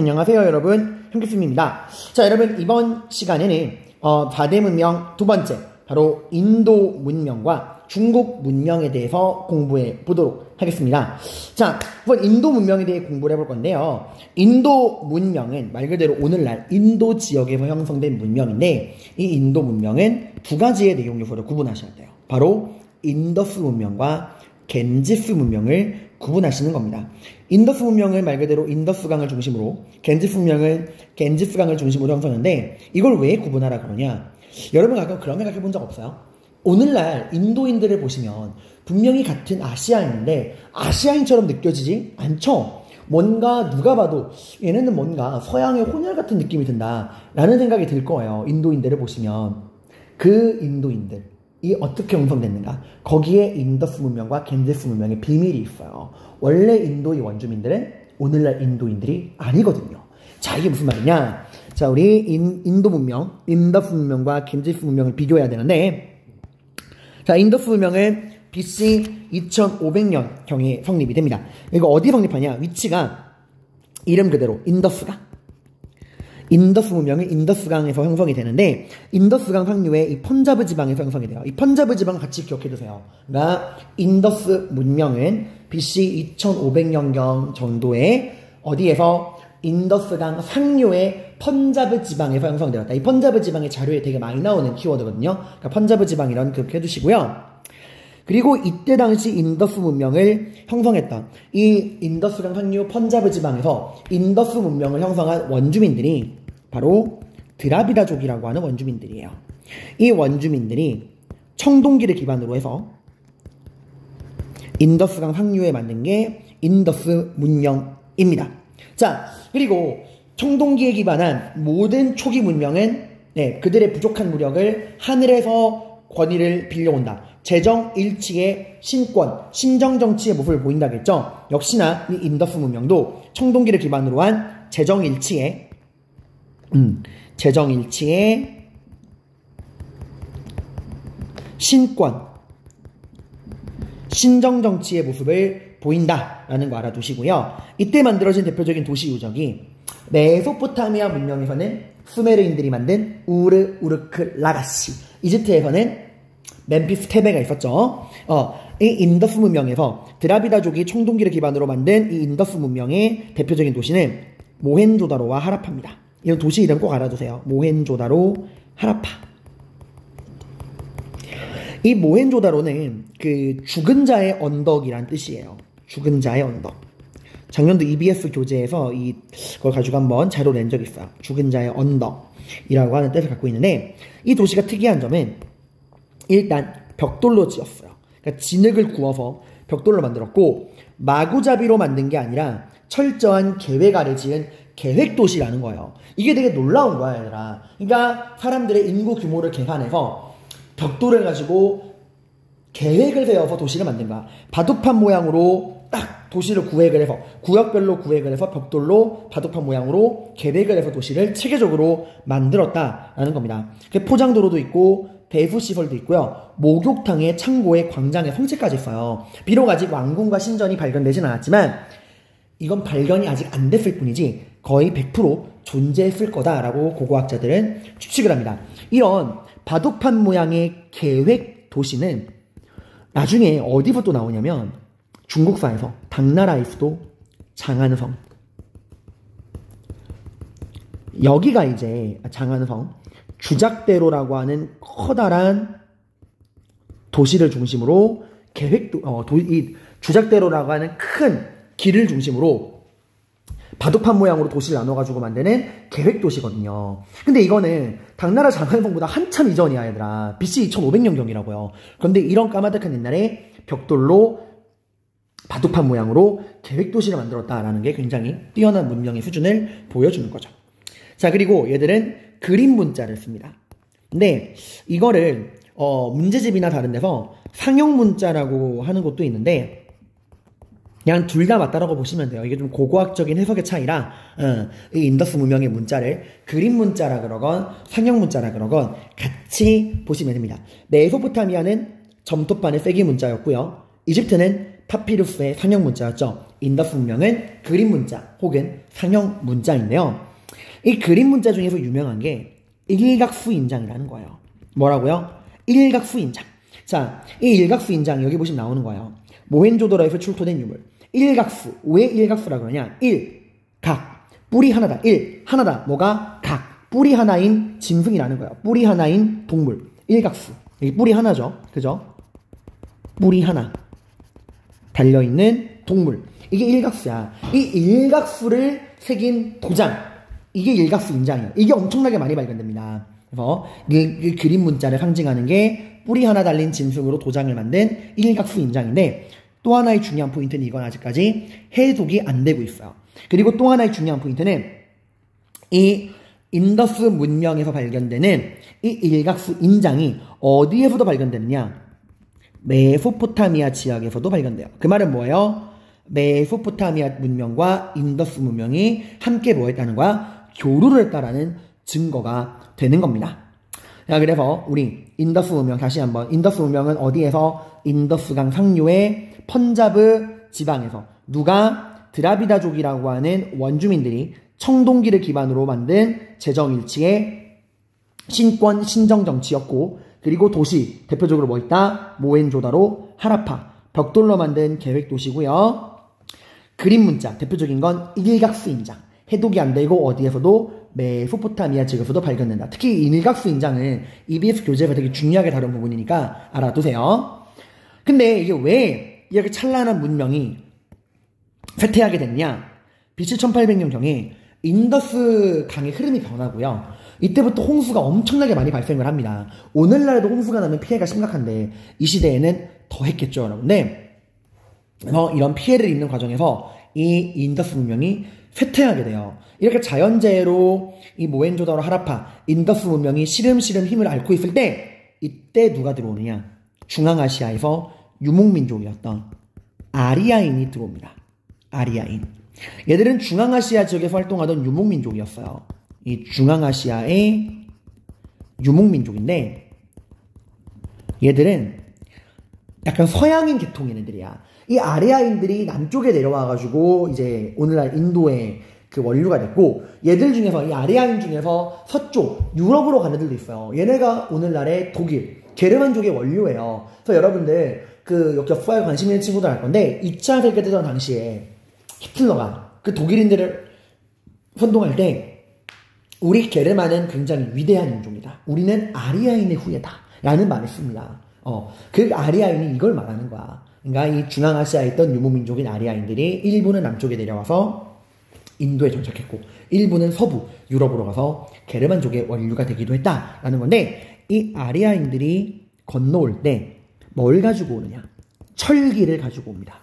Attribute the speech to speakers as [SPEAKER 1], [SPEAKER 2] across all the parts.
[SPEAKER 1] 안녕하세요 여러분, 형규쌤입니다. 자 여러분, 이번 시간에는 바대 문명 두 번째, 바로 인도 문명과 중국 문명에 대해서 공부해 보도록 하겠습니다. 자, 이번 인도 문명에 대해 공부를 해볼 건데요. 인도 문명은 말 그대로 오늘날 인도 지역에서 형성된 문명인데, 이 인도 문명은 두 가지의 내용 요소를 구분하셔야 돼요. 바로 인더스 문명과 겐지스 문명을 구분하시는 겁니다. 인더스 문명은 말 그대로 인더스강을 중심으로, 겐지스 문명은 겐지스강을 중심으로 형성하는데, 이걸 왜 구분하라 그러냐? 여러분 가끔 그런 생각해 본 적 없어요? 오늘날 인도인들을 보시면 분명히 같은 아시아인인데 아시아인처럼 느껴지지 않죠? 뭔가 누가 봐도 얘네는 뭔가 서양의 혼혈 같은 느낌이 든다 라는 생각이 들 거예요. 인도인들을 보시면. 그 인도인들이 어떻게 형성됐는가? 거기에 인더스 문명과 겐지스 문명의 비밀이 있어요. 원래 인도의 원주민들은 오늘날 인도인들이 아니거든요. 자, 이게 무슨 말이냐? 자, 우리 인도 문명, 인더스 문명과 겐지스 문명을 비교해야 되는데, 자, 인더스 문명은 BC 2500년경에 성립이 됩니다. 이거 어디 성립하냐? 위치가 이름 그대로 인더스강. 인더스 문명은 인더스강에서 형성이 되는데, 인더스강 상류에 이 펀자브 지방에서 형성이 돼요. 이 펀자브 지방 같이 기억해 두세요. 그러니까 인더스 문명은 BC 2500년경 정도에 어디에서? 인더스강 상류의 펀자브 지방에서 형성되었다. 이 펀자브 지방의 자료에 되게 많이 나오는 키워드거든요. 그러니까 펀자브 지방이라는 그렇게 해두시고요. 그리고 이때 당시 인더스 문명을 형성했던 이 인더스강 상류 펀자브 지방에서 인더스 문명을 형성한 원주민들이 바로 드라비다족이라고 하는 원주민들이에요. 이 원주민들이 청동기를 기반으로 해서 인더스강 상류에 만든 게 인더스 문명입니다. 자, 그리고 청동기에 기반한 모든 초기 문명은 그들의 부족한 무력을 하늘에서 권위를 빌려온다. 재정 일치의 신권, 신정정치의 모습을 보인다겠죠. 역시나 이 인더스 문명도 청동기를 기반으로 한 재정 일치의 신권, 신정정치의 모습을 보인다라는 거 알아두시고요. 이때 만들어진 대표적인 도시 유적이 메소포타미아 문명에서는 수메르인들이 만든 우르크 라가시, 이집트에서는 멤피스 테베가 있었죠. 이 인더스 문명에서 드라비다족이 청동기를 기반으로 만든 이 인더스 문명의 대표적인 도시는 모헨조다로와 하라파입니다. 이런 도시 이름 꼭 알아두세요. 모헨조다로, 하라파. 이 모헨조다로는 그 죽은 자의 언덕이란 뜻이에요. 죽은 자의 언덕. 작년도 EBS 교재에서 이걸 가지고 한번 자료 낸 적이 있어요. 죽은 자의 언덕이라고 하는 뜻을 갖고 있는데, 이 도시가 특이한 점은 일단 벽돌로 지었어요. 그러니까 진흙을 구워서 벽돌로 만들었고, 마구잡이로 만든 게 아니라 철저한 계획 아래 지은 계획도시라는 거예요. 이게 되게 놀라운 거야, 얘들아. 그러니까 사람들의 인구 규모를 계산해서 벽돌을 가지고 계획을 세워서 도시를 만든 거야. 바둑판 모양으로 딱 도시를 구획을 해서, 구역별로 구획을 해서 벽돌로 바둑판 모양으로 계획을 해서 도시를 체계적으로 만들었다라는 겁니다. 포장도로도 있고 배수시설도 있고요. 목욕탕에 창고에 광장에 성체까지 있어요. 비록 아직 왕궁과 신전이 발견되진 않았지만 이건 발견이 아직 안 됐을 뿐이지 거의 100% 존재했을 거다라고 고고학자들은 추측을 합니다. 이런 바둑판 모양의 계획 도시는 나중에 어디서 또 나오냐면 중국사에서 당나라의 수도 장안성, 여기가 이제 장안성 주작대로라고 하는 커다란 도시를 중심으로 이 주작대로라고 하는 큰 길을 중심으로 바둑판 모양으로 도시를 나눠가지고 만드는 계획도시거든요. 근데 이거는 당나라 장안성보다 한참 이전이야, 얘들아. BC 2500년경이라고요. 그런데 이런 까마득한 옛날에 벽돌로 바둑판 모양으로 계획도시를 만들었다라는 게 굉장히 뛰어난 문명의 수준을 보여주는 거죠. 자, 그리고 얘들은 그림 문자를 씁니다. 근데 이거를 문제집이나 다른 데서 상형 문자라고 하는 것도 있는데, 그냥 둘 다 맞다라고 보시면 돼요. 이게 좀 고고학적인 해석의 차이라 이 인더스 문명의 문자를 그림 문자라 그러건 상형 문자라 그러건 같이 보시면 됩니다. 메소포타미아는 점토판의 세기 문자였고요. 이집트는 파피루스의 상형 문자였죠. 인더스 문명은 그림 문자 혹은 상형 문자인데요. 이 그림 문자 중에서 유명한 게 일각수인장이라는 거예요. 뭐라고요? 일각수인장. 자, 이 일각수인장 여기 보시면 나오는 거예요. 모헨조다로에서 출토된 유물. 일각수. 왜 일각수라고 그러냐? 일, 각. 뿌리 하나다. 일, 하나다. 뭐가? 각. 뿌리 하나인 짐승이라는 거예요. 뿌리 하나인 동물. 일각수. 여기 뿌리 하나죠. 그죠? 뿌리 하나. 달려있는 동물. 이게 일각수야. 이 일각수를 새긴 도장. 이게 일각수 인장이에요. 이게 엄청나게 많이 발견됩니다. 그래서 이 그림 문자를 상징하는 게 뿌리 하나 달린 짐승으로 도장을 만든 일각수 인장인데, 또 하나의 중요한 포인트는 이건 아직까지 해독이 안 되고 있어요. 그리고 또 하나의 중요한 포인트는 이 인더스 문명에서 발견되는 이 일각수 인장이 어디에서도 발견되느냐? 메소포타미아 지역에서도 발견돼요. 그 말은 뭐예요? 메소포타미아 문명과 인더스 문명이 함께 뭐 했다는 거야? 교류를 했다라는 증거가 되는 겁니다. 자, 그래서 우리 인더스 문명 다시 한번, 인더스 문명은 어디에서? 인더스강 상류의 펀자브 지방에서 누가? 드라비다족이라고 하는 원주민들이 청동기를 기반으로 만든 재정일치의 신권 신정 정치였고, 그리고 도시 대표적으로 뭐 있다? 모헨조다로, 하라파, 벽돌로 만든 계획 도시고요. 그림 문자 대표적인 건 일각수 인장. 해독이 안 되고 어디에서도 메소포타미아 지역에서도 발견된다. 특히 이 일각수 인장은 EBS 교재에서 되게 중요하게 다룬 부분이니까 알아두세요. 근데 이게 왜 이렇게 찬란한 문명이 쇠퇴하게 됐냐? BC 1800년경에 인더스 강의 흐름이 변하고요. 이때부터 홍수가 엄청나게 많이 발생을 합니다. 오늘날에도 홍수가 나면 피해가 심각한데 이 시대에는 더 했겠죠, 여러분들. 그래서 이런 피해를 입는 과정에서 이 인더스 문명이 쇠퇴하게 돼요. 이렇게 자연재해로 이 모헨조다로, 하라파, 인더스 문명이 시름시름 힘을 앓고 있을 때 이때 누가 들어오느냐? 중앙아시아에서 유목민족이었던 아리아인이 들어옵니다. 아리아인. 얘들은 중앙아시아 지역에서 활동하던 유목민족이었어요. 이 중앙아시아의 유목민족인데 얘들은 약간 서양인 계통의 애들이야. 이 아리아인들이 남쪽에 내려와가지고 이제 오늘날 인도의 그 원류가 됐고, 얘들 중에서 이 아리아인 중에서 서쪽 유럽으로 가는 애들도 있어요. 얘네가 오늘날의 독일 게르만족의 원료예요. 그래서 여러분들 그 역사에 관심 있는 친구들 알 건데 2차 세계대전 당시에 히틀러가 그 독일인들을 선동할 때 우리 게르만은 굉장히 위대한 인종이다. 우리는 아리아인의 후예다. 라는 말을 씁니다. 그 아리아인이 이걸 말하는 거야. 그러니까 이 중앙아시아에 있던 유목민족인 아리아인들이 일부는 남쪽에 내려와서 인도에 정착했고 일부는 서부 유럽으로 가서 게르만족의 원류가 되기도 했다라는 건데, 이 아리아인들이 건너올 때 뭘 가지고 오느냐? 철기를 가지고 옵니다.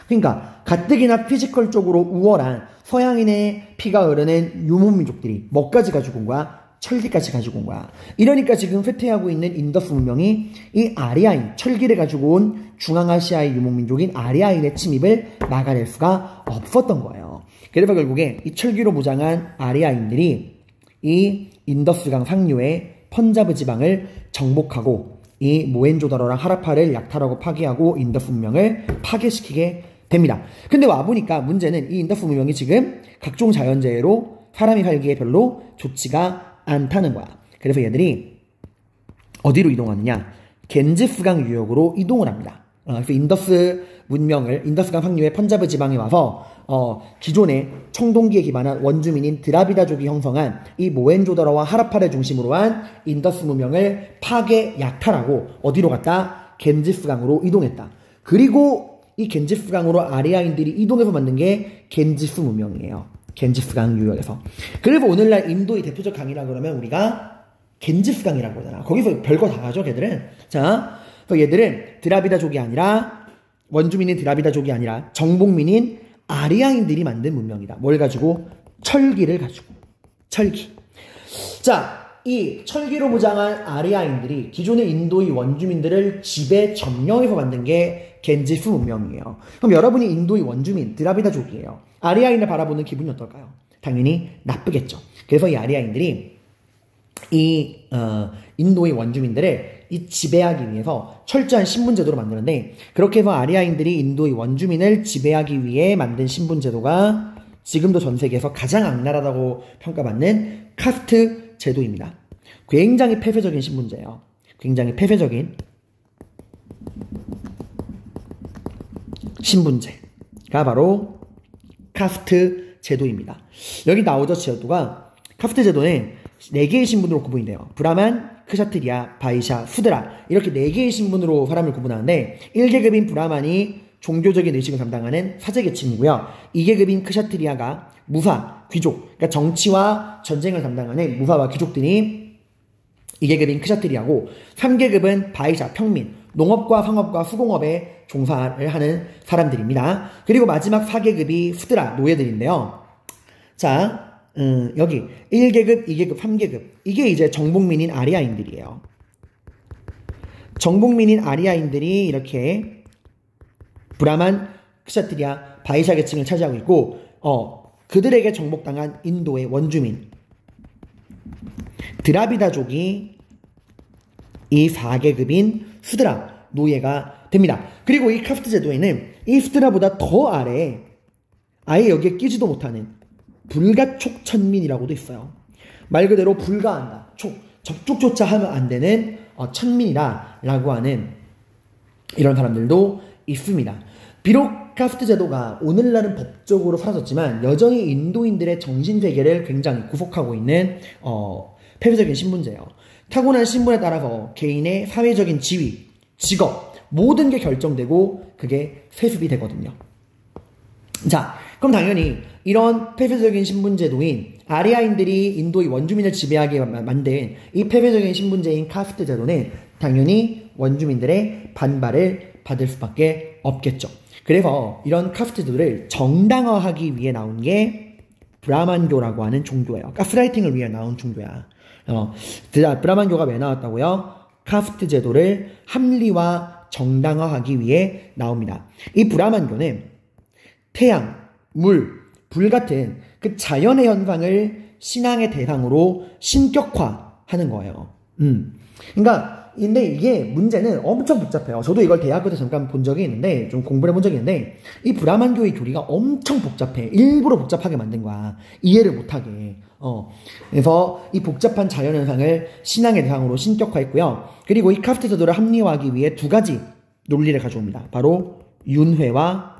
[SPEAKER 1] 그러니까 가뜩이나 피지컬적으로 우월한 서양인의 피가 흐르는 유목민족들이 뭐까지 가지고 온 거야? 철기까지 가지고 온 거야. 이러니까 지금 쇠퇴하고 있는 인더스 문명이 이 아리아인, 철기를 가지고 온 중앙아시아의 유목민족인 아리아인의 침입을 막아낼 수가 없었던 거예요. 그래서 결국에 이 철기로 무장한 아리아인들이 이 인더스강 상류의 펀자브 지방을 정복하고 이 모헨조다로랑 하라파를 약탈하고 파괴하고 인더스 문명을 파괴시키게 됩니다. 근데 와보니까 문제는 이 인더스 문명이 지금 각종 자연재해로 사람이 살기에 별로 좋지가 않다는 거야. 그래서 얘들이 어디로 이동하느냐? 겐지스강 유역으로 이동을 합니다. 그래서 인더스강 상류의 펀자브 지방에 와서 기존의 청동기에 기반한 원주민인 드라비다족이 형성한 이 모헨조다로와 하라파를 중심으로 한 인더스 문명을 파괴 약탈하고 어디로 갔다? 겐지스강으로 이동했다. 그리고 이 겐지스강으로 아리아인들이 이동해서 만든 게 겐지스 문명이에요. 겐지스강 유역에서. 그래서 오늘날 인도의 대표적 강이라 그러면 우리가 겐지스강이라고 하잖아. 거기서 별거 다 하죠, 걔들은. 자, 그래서 얘들은 드라비다족이 아니라, 원주민인 드라비다족이 아니라 정복민인 아리아인들이 만든 문명이다. 뭘 가지고? 철기를 가지고. 철기. 자, 이 철기로 무장한 아리아인들이 기존의 인도의 원주민들을 지배 점령해서 만든 게 겐지스 문명이에요. 그럼 여러분이 인도의 원주민, 드라비다족이에요. 아리아인을 바라보는 기분이 어떨까요? 당연히 나쁘겠죠. 그래서 이 아리아인들이 이 인도의 원주민들을 이 지배하기 위해서 철저한 신분제도를 만드는데, 그렇게 해서 아리아인들이 인도의 원주민을 지배하기 위해 만든 신분제도가 지금도 전 세계에서 가장 악랄하다고 평가받는 카스트 제도입니다. 굉장히 폐쇄적인 신분제예요. 굉장히 폐쇄적인 신분제가 바로 카스트 제도입니다. 여기 나오죠, 제도가. 카스트 제도는 4개의 신분으로 구분이 돼요. 브라만, 크샤트리아, 바이샤, 수드라, 이렇게 4개의 신분으로 사람을 구분하는데, 1계급인 브라만이 종교적인 의식을 담당하는 사제계층이고요. 2계급인 크샤트리아가 무사, 귀족, 그러니까 정치와 전쟁을 담당하는 무사와 귀족들이 2계급인 크샤트리아고, 3계급은 바이샤, 평민, 농업과 상업과 수공업에 종사를 하는 사람들입니다. 그리고 마지막 4계급이 수드라, 노예들인데요. 자, 여기 1계급, 2계급, 3계급, 이게 이제 정복민인 아리아인들이에요. 정복민인 아리아인들이 이렇게 브라만, 크샤트리아, 바이샤 계층을 차지하고 있고, 그들에게 정복당한 인도의 원주민 드라비다족이 이 4계급인 수드라, 노예가 됩니다. 그리고 이 카스트 제도에는 이 수드라보다 더 아래에 아예 여기에 끼지도 못하는 불가촉천민이라고도 있어요. 말 그대로 불가한다. 접촉조차 하면 안 되는 천민이라고 하는 이런 사람들도 있습니다. 비록 카스트 제도가 오늘날은 법적으로 사라졌지만 여전히 인도인들의 정신세계를 굉장히 구속하고 있는 폐쇄적인 신분제예요. 타고난 신분에 따라서 개인의 사회적인 지위, 직업, 모든 게 결정되고 그게 세습이 되거든요. 자, 그럼 당연히 이런 폐쇄적인 신분제도인 아리아인들이 인도의 원주민을 지배하게 만든 이 폐쇄적인 신분제인 카스트 제도는 당연히 원주민들의 반발을 받을 수밖에 없겠죠. 그래서 이런 카스트 제도를 정당화하기 위해 나온 게 브라만교라고 하는 종교예요. 가스라이팅을 위해 나온 종교야. 브라만교가 왜 나왔다고요? 카스트 제도를 합리화, 정당화하기 위해 나옵니다. 이 브라만교는 태양, 물, 불 같은 그 자연의 현상을 신앙의 대상으로 신격화하는 거예요. 그러니까 근데 이게 문제는 엄청 복잡해요. 저도 이걸 대학교 때 잠깐 본 적이 있는데, 좀 공부를 해본 적이 있는데, 이 브라만교의 교리가 엄청 복잡해. 일부러 복잡하게 만든 거야. 이해를 못하게. 그래서 이 복잡한 자연현상을 신앙의 대상으로 신격화했고요. 그리고 이 카스트 제도를 합리화하기 위해 2가지 논리를 가져옵니다. 바로 윤회와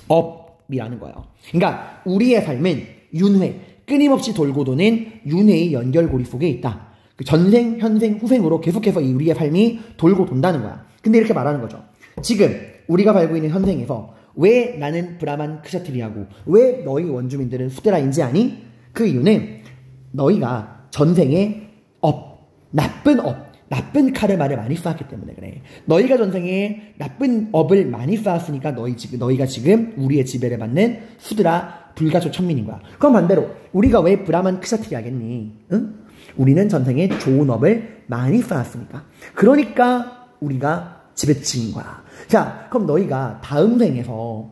[SPEAKER 1] 업이라는 거예요. 그러니까 우리의 삶은 윤회, 끊임없이 돌고 도는 윤회의 연결고리 속에 있다. 전생, 현생, 후생으로 계속해서 우리의 삶이 돌고 돈다는 거야. 근데 이렇게 말하는 거죠. 지금 우리가 살고 있는 현생에서 왜 나는 브라만 크샤트리아고 왜 너희 원주민들은 수드라인지 아니? 그 이유는 너희가 전생에 나쁜 카르마를 많이 쌓았기 때문에 그래. 너희가 전생에 나쁜 업을 많이 쌓았으니까 너희가 지금 우리의 지배를 받는 수드라 불가촉 천민인 거야. 그럼 반대로 우리가 왜 브라만 크샤트리아겠니? 응? 우리는 전생에 좋은 업을 많이 쌓았으니까. 그러니까 우리가 지배층인 거야. 자, 그럼 너희가 다음 생에서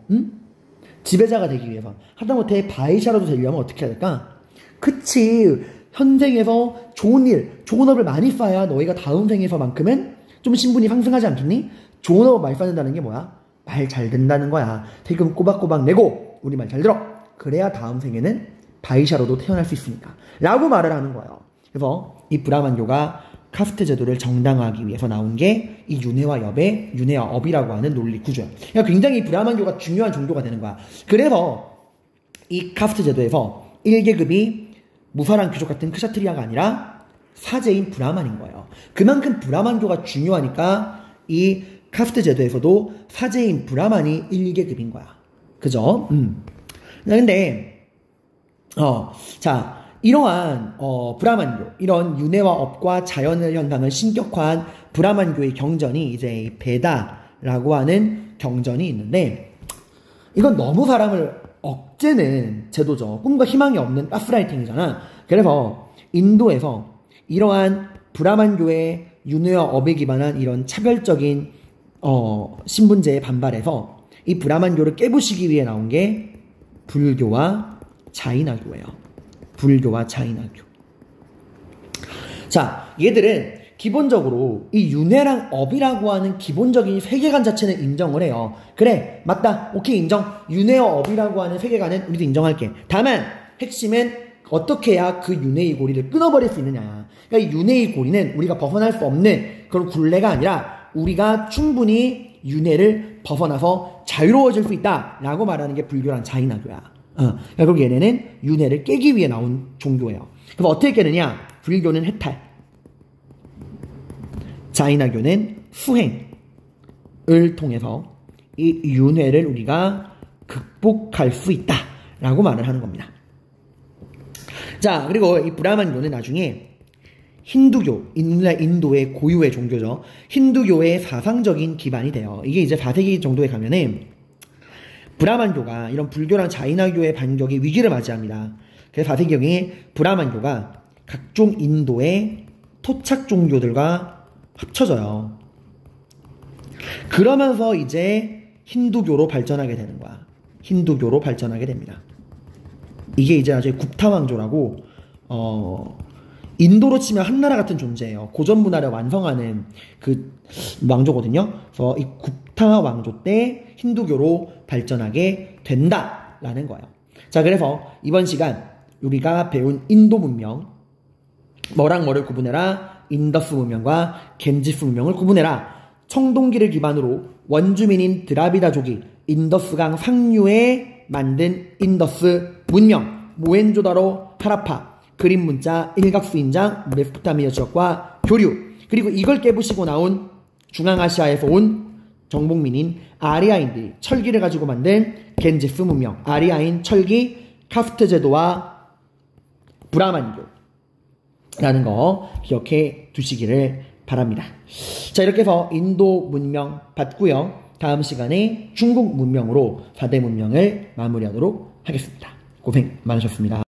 [SPEAKER 1] 지배자가 되기 위해서 하다못해 바이샤라도 되려면 어떻게 해야 될까? 그치. 현생에서 좋은 업을 많이 쌓아야 너희가 다음 생에서만큼은 좀 신분이 상승하지 않겠니? 좋은 업을 많이 쌓는다는 게 뭐야? 말 잘 듣는다는 거야. 대금 꼬박꼬박 내고 우리 말 잘 들어. 그래야 다음 생에는 바이샤로도 태어날 수 있으니까. 라고 말을 하는 거예요. 그래서 이 브라만교가 카스트 제도를 정당화하기 위해서 나온 게 이 윤회와 업이라고 하는 논리 구조예요. 그러니까 굉장히 브라만교가 중요한 종교가 되는 거야. 그래서 이 카스트 제도에서 1계급이 무사랑 귀족 같은 크샤트리아가 아니라 사제인 브라만인 거예요. 그만큼 브라만교가 중요하니까 이 카스트 제도에서도 사제인 브라만이 1계급인 거야. 그죠? 근데 자, 이러한 브라만교, 이런 윤회와 업과 자연의 현상을 신격화한 브라만교의 경전이 이제 베다라고 하는 경전이 있는데, 이건 너무 사람을 억제는 제도죠. 꿈과 희망이 없는 가스라이팅이잖아. 그래서 인도에서 이러한 브라만교의 윤회와 업에 기반한 이런 차별적인 신분제에 반발해서 이 브라만교를 깨부시기 위해 나온 게 불교와 자이나교예요. 불교와 자이나교. 자, 얘들은 기본적으로 이 윤회랑 업이라고 하는 기본적인 세계관 자체는 인정을 해요. 그래, 맞다, 오케이, 인정. 윤회와 업이라고 하는 세계관은 우리도 인정할게. 다만 핵심은 어떻게 해야 그 윤회의 고리를 끊어버릴 수 있느냐. 그러니까 이 윤회의 고리는 우리가 벗어날 수 없는 그런 굴레가 아니라 우리가 충분히 윤회를 벗어나서 자유로워질 수 있다라고 말하는 게 불교란 자인하교야. 결국 얘네는 윤회를 깨기 위해 나온 종교예요. 그럼 어떻게 깨느냐? 불교는 해탈, 자인하교는 수행을 통해서 이 윤회를 우리가 극복할 수 있다라고 말을 하는 겁니다. 자, 그리고 이 브라만교는 나중에 힌두교, 인도의 고유의 종교죠. 힌두교의 사상적인 기반이 돼요. 이게 이제 4세기 정도에 가면은 브라만교가 이런 불교랑 자인하교의 반격이 위기를 맞이합니다. 그래서 4세기경에 브라만교가 각종 인도의 토착 종교들과 합쳐져요. 그러면서 이제 힌두교로 발전하게 되는 거야. 힌두교로 발전하게 됩니다. 이게 이제 나중에 굽타왕조라고 인도로 치면 한나라 같은 존재예요. 고전 문화를 완성하는 그 왕조거든요. 그래서 이 굽타 왕조 때 힌두교로 발전하게 된다라는 거예요. 자, 그래서 이번 시간 우리가 배운 인도 문명, 뭐랑 뭐를 구분해라? 인더스 문명과 겐지스 문명을 구분해라. 청동기를 기반으로 원주민인 드라비다족이 인더스강 상류에 만든 인더스 문명, 모헨조다로 하라파, 그림 문자, 일각수인장, 메소포타미아 지역과 교류, 그리고 이걸 깨부시고 나온 중앙아시아에서 온 정복민인 아리아인들이 철기를 가지고 만든 겐지스 문명, 아리아인 철기, 카스트 제도와 브라만교라는 거 기억해 두시기를 바랍니다. 자, 이렇게 해서 인도 문명 봤고요. 다음 시간에 중국 문명으로 4대 문명을 마무리하도록 하겠습니다. 고생 많으셨습니다.